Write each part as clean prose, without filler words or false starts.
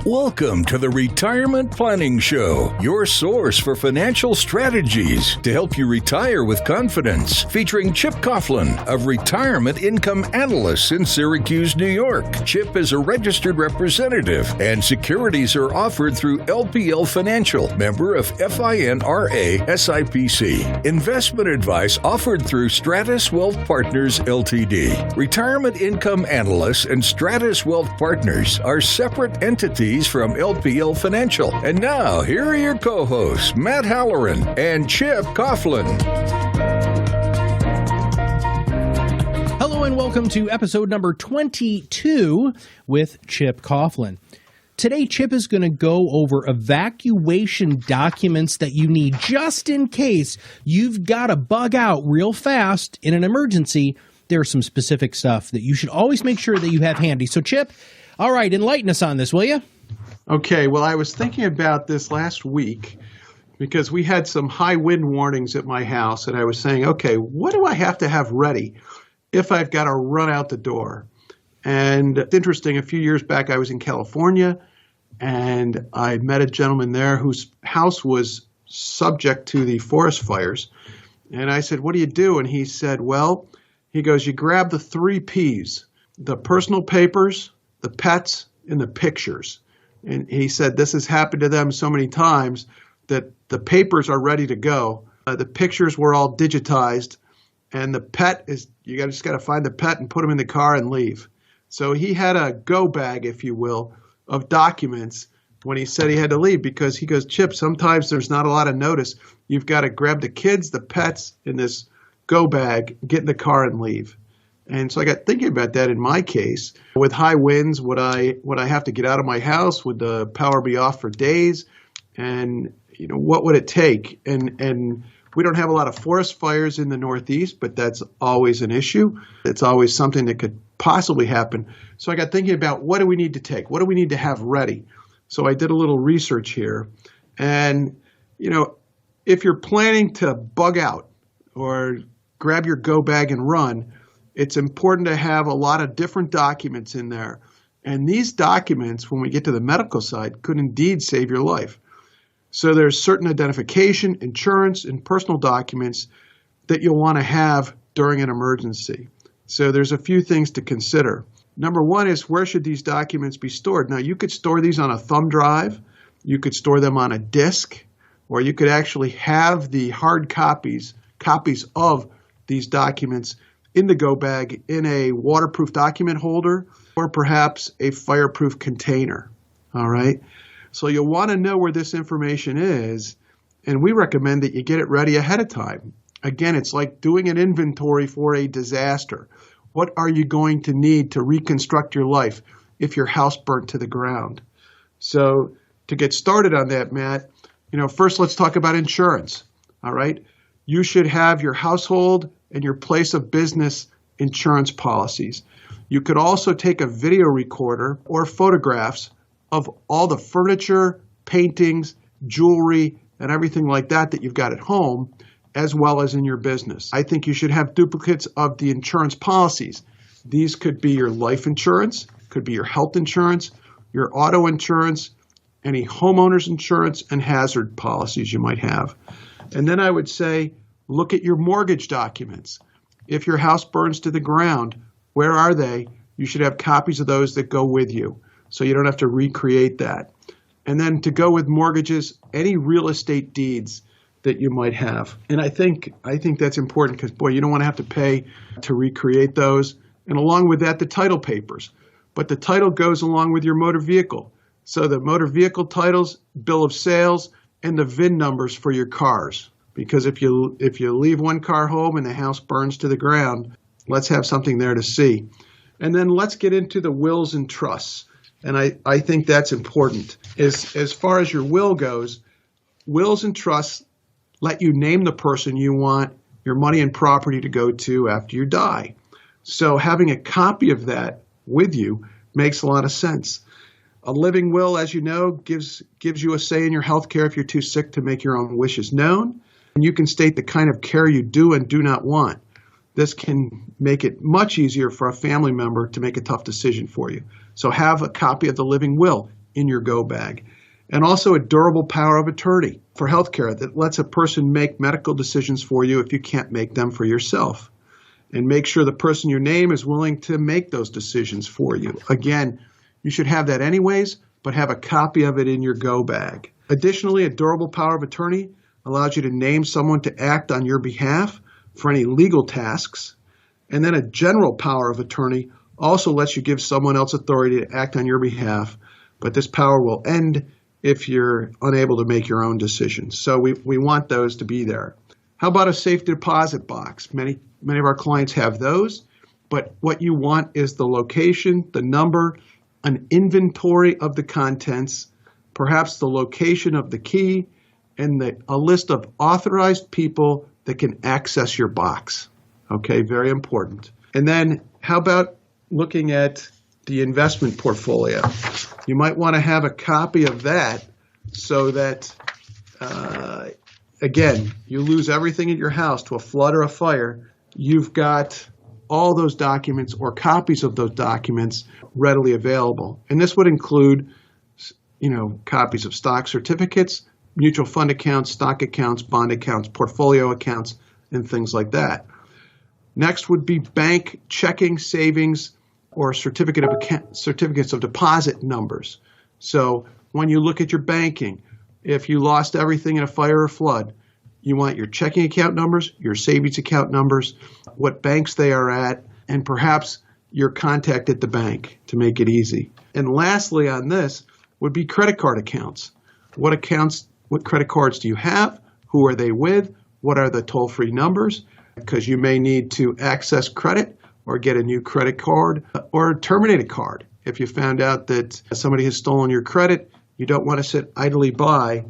Welcome to the Retirement Planning Show, your source for financial strategies to help you retire with confidence. Featuring Chip Coughlin of Retirement Income Analysts in Syracuse, New York. Chip is a registered representative, and securities are offered through LPL Financial, member of FINRA SIPC. Investment advice offered through Stratus Wealth Partners Ltd. Retirement Income Analysts and Stratus Wealth Partners are separate entities from LPL Financial. And now, here are your co-hosts, Matt Halloran and Chip Coughlin. Hello and welcome to episode number 22 with Chip Coughlin. Today, Chip is going to go over evacuation documents that you need just in case you've got to bug out real fast in an emergency. There's some specific stuff that you should always make sure that you have handy. So, Chip, all right, enlighten us on this, will you? Okay, well, I was thinking about this last week because we had some high wind warnings at my house, and I was saying, okay, what do I have to have ready if I've got to run out the door? And it's interesting, a few years back, I was in California, and I met a gentleman there whose house was subject to the forest fires. And I said, what do you do? And he said, well, he goes, you grab the 3 Ps, the personal papers, the pets, and the pictures. And he said this has happened to them so many times that the papers are ready to go. The pictures were all digitized, and the pet is, just got to find the pet and put him in the car and leave. So he had a go bag, if you will, of documents when he said he had to leave, because he goes, Chip, sometimes there's not a lot of notice. You've got to grab the kids, the pets in this go bag, get in the car and leave. And so I got thinking about that in my case. With high winds, would I have to get out of my house? Would the power be off for days? And what would it take? And we don't have a lot of forest fires in the Northeast, but that's always an issue. It's always something that could possibly happen. So I got thinking about, what do we need to take? What do we need to have ready? So I did a little research here. And, if you're planning to bug out or grab your go bag and run, it's important to have a lot of different documents in there. And these documents, when we get to the medical side, could indeed save your life. So there's certain identification, insurance, and personal documents that you'll want to have during an emergency. So there's a few things to consider. Number one is, where should these documents be stored? Now, you could store these on a thumb drive, you could store them on a disk, or you could actually have the hard copies of these documents in the go bag in a waterproof document holder, or perhaps a fireproof container. All right. So you'll want to know where this information is, and we recommend that you get it ready ahead of time. Again, it's like doing an inventory for a disaster. What are you going to need to reconstruct your life if your house burnt to the ground? So to get started on that, Matt, first let's talk about insurance. All right. You should have your household and your place of business insurance policies. You could also take a video recorder or photographs of all the furniture, paintings, jewelry, and everything like that you've got at home, as well as in your business. I think you should have duplicates of the insurance policies. These could be your life insurance, could be your health insurance, your auto insurance, any homeowner's insurance, and hazard policies you might have. And then I would say, look at your mortgage documents. If your house burns to the ground, where are they? You should have copies of those that go with you, so you don't have to recreate that. And then to go with mortgages, any real estate deeds that you might have. And I think that's important because, boy, you don't want to have to pay to recreate those. And along with that, the title papers. But the title goes along with your motor vehicle. So the motor vehicle titles, bill of sales, and the VIN numbers for your cars. Because if you leave one car home and the house burns to the ground, let's have something there to see. And then let's get into the wills and trusts. And I think that's important. As far as your will goes, wills and trusts let you name the person you want your money and property to go to after you die. So having a copy of that with you makes a lot of sense. A living will, as you know, gives you a say in your health care if you're too sick to make your own wishes known. And you can state the kind of care you do and do not want. This can make it much easier for a family member to make a tough decision for you. So have a copy of the living will in your go bag. And also a durable power of attorney for healthcare that lets a person make medical decisions for you if you can't make them for yourself. And make sure the person you name is willing to make those decisions for you. Again, you should have that anyways, but have a copy of it in your go bag. Additionally, a durable power of attorney allows you to name someone to act on your behalf for any legal tasks. And then a general power of attorney also lets you give someone else authority to act on your behalf, but this power will end if you're unable to make your own decisions. So we want those to be there. How about a safe deposit box? Many of our clients have those, but what you want is the location, the number, an inventory of the contents, perhaps the location of the key, and a list of authorized people that can access your box. Okay, very important. And then how about looking at the investment portfolio? You might want to have a copy of that so that, again, you lose everything in your house to a flood or a fire. You've got all those documents or copies of those documents readily available. And this would include, copies of stock certificates, mutual fund accounts, stock accounts, bond accounts, portfolio accounts, and things like that. Next would be bank checking, savings, or certificates of deposit numbers. So when you look at your banking, if you lost everything in a fire or flood, you want your checking account numbers, your savings account numbers, what banks they are at, and perhaps your contact at the bank to make it easy. And lastly on this would be credit card accounts. What credit cards do you have? Who are they with? What are the toll-free numbers? Because you may need to access credit or get a new credit card or terminate a card. If you found out that somebody has stolen your credit, you don't want to sit idly by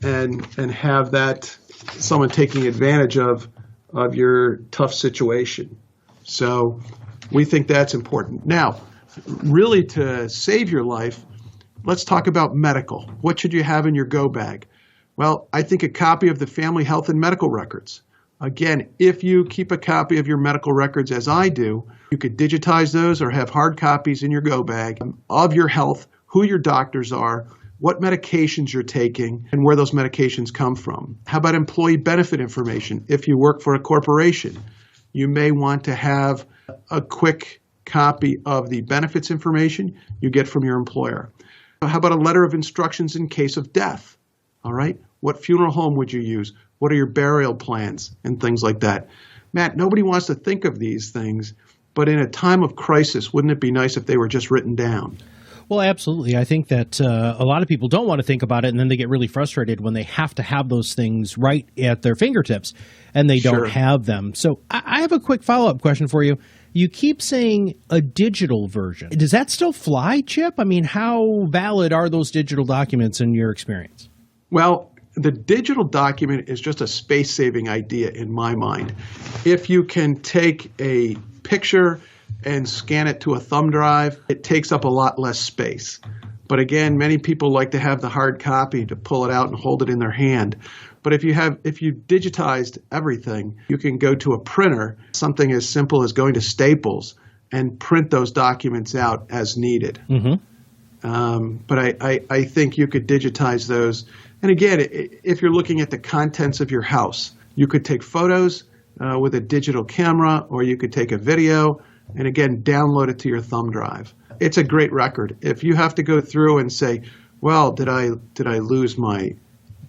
and have that someone taking advantage of your tough situation. So we think that's important. Now, really to save your life, let's talk about medical. What should you have in your go bag? Well, I think a copy of the family health and medical records. Again, if you keep a copy of your medical records as I do, you could digitize those or have hard copies in your go bag of your health, who your doctors are, what medications you're taking, and where those medications come from. How about employee benefit information? If you work for a corporation, you may want to have a quick copy of the benefits information you get from your employer. How about a letter of instructions in case of death? All right. What funeral home would you use? What are your burial plans and things like that? Matt, nobody wants to think of these things, but in a time of crisis, wouldn't it be nice if they were just written down? Well, absolutely. I think that a lot of people don't want to think about it, and then they get really frustrated when they have to have those things right at their fingertips, and they don't have them. So I have a quick follow-up question for you. You keep saying a digital version. Does that still fly, Chip? I mean, how valid are those digital documents in your experience? Well, the digital document is just a space-saving idea in my mind. If you can take a picture and scan it to a thumb drive, it takes up a lot less space. But again, many people like to have the hard copy to pull it out and hold it in their hand. But if you digitized everything, you can go to a printer, something as simple as going to Staples and print those documents out as needed. Mm-hmm. But I think you could digitize those. And again, if you're looking at the contents of your house, you could take photos with a digital camera, or you could take a video and again, download it to your thumb drive. It's a great record. If you have to go through and say, well, did I lose my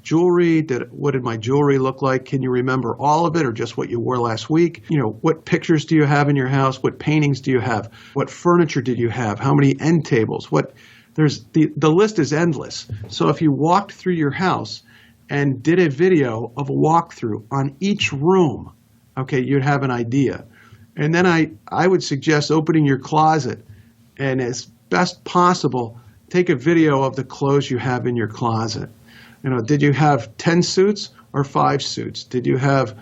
jewelry? What did my jewelry look like? Can you remember all of it or just what you wore last week? What pictures do you have in your house? What paintings do you have? What furniture did you have? How many end tables? The list is endless. So if you walked through your house and did a video of a walkthrough on each room, okay, you'd have an idea. And then I would suggest opening your closet and as best possible, take a video of the clothes you have in your closet. Did you have 10 suits or 5 suits? Did you have,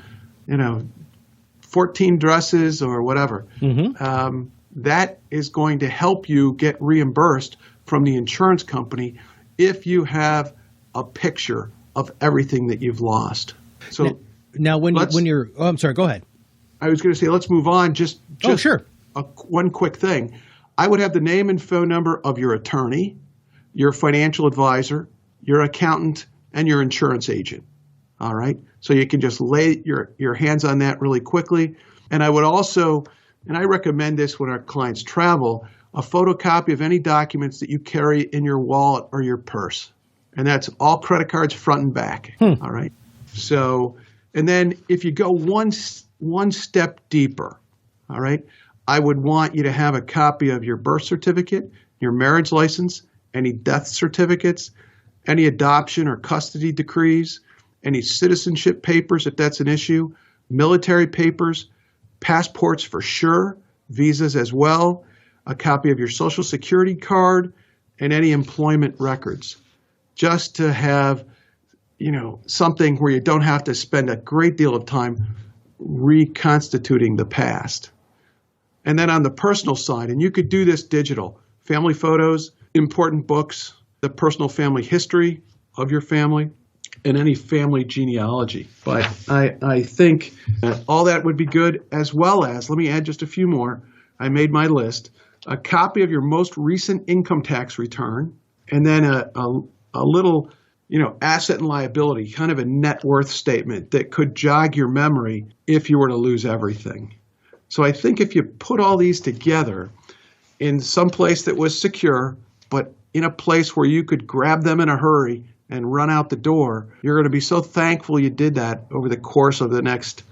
14 dresses or whatever? Mm-hmm. That is going to help you get reimbursed from the insurance company if you have a picture of everything that you've lost. So now I'm sorry, go ahead. I was going to say, let's move on. Just sure. One quick thing. I would have the name and phone number of your attorney, your financial advisor, your accountant, and your insurance agent. All right. So you can just lay your hands on that really quickly. And I would also, and I recommend this when our clients travel, a photocopy of any documents that you carry in your wallet or your purse. And that's all credit cards front and back. All right. So, and then if you go one step deeper, all right, I would want you to have a copy of your birth certificate, your marriage license, any death certificates, any adoption or custody decrees, any citizenship papers if that's an issue, military papers, passports for sure, visas as well, a copy of your social security card, and any employment records, just to have, something where you don't have to spend a great deal of time reconstituting the past. And then on the personal side, and you could do this digital, family photos, important books, the personal family history of your family, and any family genealogy. But I think all that would be good, as well as, let me add just a few more. I made my list. A copy of your most recent income tax return, and then a little, asset and liability, kind of a net worth statement that could jog your memory if you were to lose everything. So I think if you put all these together in some place that was secure, but in a place where you could grab them in a hurry and run out the door, you're going to be so thankful you did that over the course of the next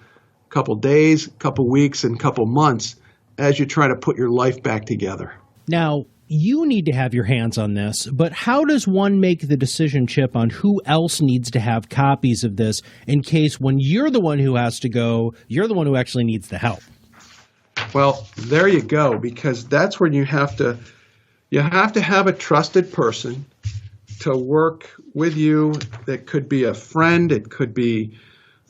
couple days, couple weeks, and couple months as you try to put your life back together. Now, you need to have your hands on this, but how does one make the decision, Chip, on who else needs to have copies of this in case when you're the one who has to go, you're the one who actually needs the help? Well, there you go, because that's when you have to have a trusted person to work with you. That could be a friend. It could be,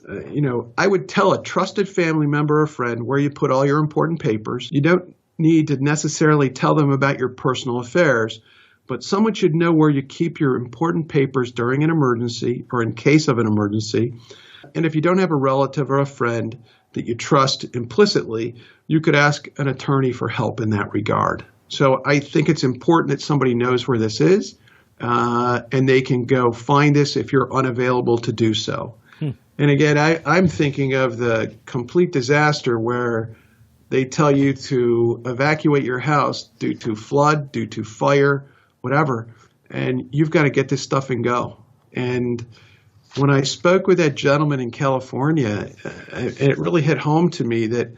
I would tell a trusted family member or friend where you put all your important papers. You don't need to necessarily tell them about your personal affairs, but someone should know where you keep your important papers during an emergency or in case of an emergency. And if you don't have a relative or a friend that you trust implicitly, you could ask an attorney for help in that regard. So I think it's important that somebody knows where this is, and they can go find this if you're unavailable to do so. And again, I'm thinking of the complete disaster where they tell you to evacuate your house due to flood, due to fire, whatever, and you've got to get this stuff and go. And when I spoke with that gentleman in California, it really hit home to me that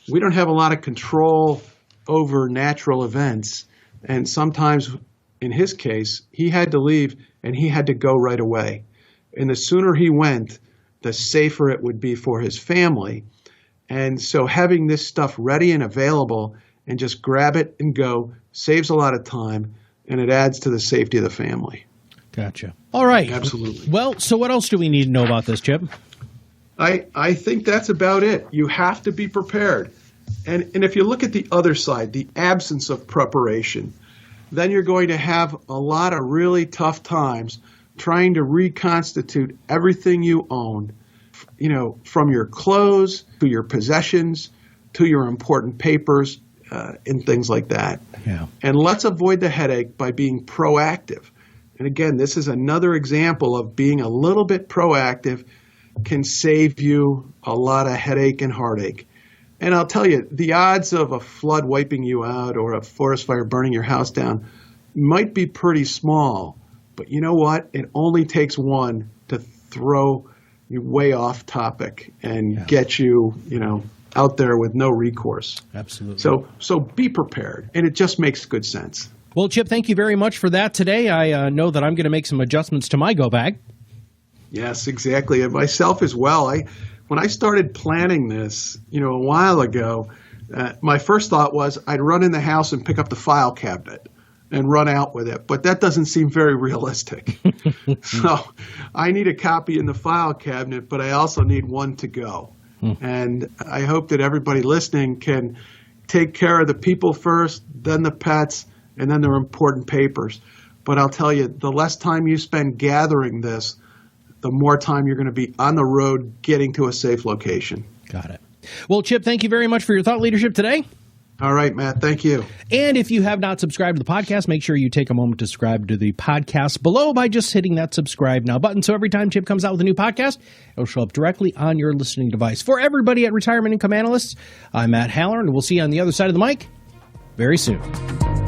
we don't have a lot of control over natural events. And sometimes, in his case, he had to leave and he had to go right away. And the sooner he went, the safer it would be for his family. And so having this stuff ready and available and just grab it and go saves a lot of time, and it adds to the safety of the family. Gotcha. All right. Absolutely. Well, so what else do we need to know about this, Chip? I think that's about it. You have to be prepared. And if you look at the other side, the absence of preparation, then you're going to have a lot of really tough times trying to reconstitute everything you own, from your clothes to your possessions to your important papers and things like that. Yeah. And let's avoid the headache by being proactive. And again, this is another example of being a little bit proactive can save you a lot of headache and heartache. And I'll tell you, the odds of a flood wiping you out or a forest fire burning your house down might be pretty small. But you know what? It only takes one to throw you way off topic and get you, out there with no recourse. Absolutely. So be prepared. And it just makes good sense. Well, Chip, thank you very much for that today. I know that I'm going to make some adjustments to my go bag. Yes, exactly. And myself as well. When I started planning this, a while ago, my first thought was I'd run in the house and pick up the file cabinet and run out with it. But that doesn't seem very realistic. So I need a copy in the file cabinet, but I also need one to go. And I hope that everybody listening can take care of the people first, then the pets, and then their important papers. But I'll tell you, the less time you spend gathering this, the more time you're going to be on the road getting to a safe location. Got it. Well, Chip, thank you very much for your thought leadership today. All right, Matt. Thank you. And if you have not subscribed to the podcast, make sure you take a moment to subscribe to the podcast below by just hitting that subscribe now button. So every time Chip comes out with a new podcast, it'll show up directly on your listening device. For everybody at Retirement Income Analysts, I'm Matt Haller, and we'll see you on the other side of the mic very soon.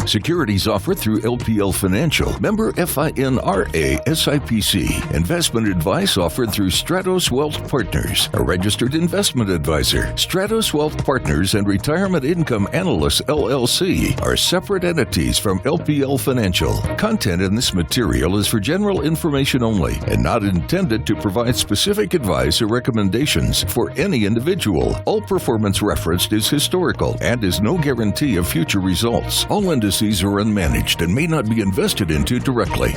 Securities offered through LPL Financial. Member FINRA SIPC. Investment advice offered through Stratos Wealth Partners, a registered investment advisor. Stratos Wealth Partners and Retirement Income Analysts, LLC, are separate entities from LPL Financial. Content in this material is for general information only and not intended to provide specific advice or recommendations for any individual. All performance referenced is historical and is no guarantee of future results. All indices are unmanaged and may not be invested into directly.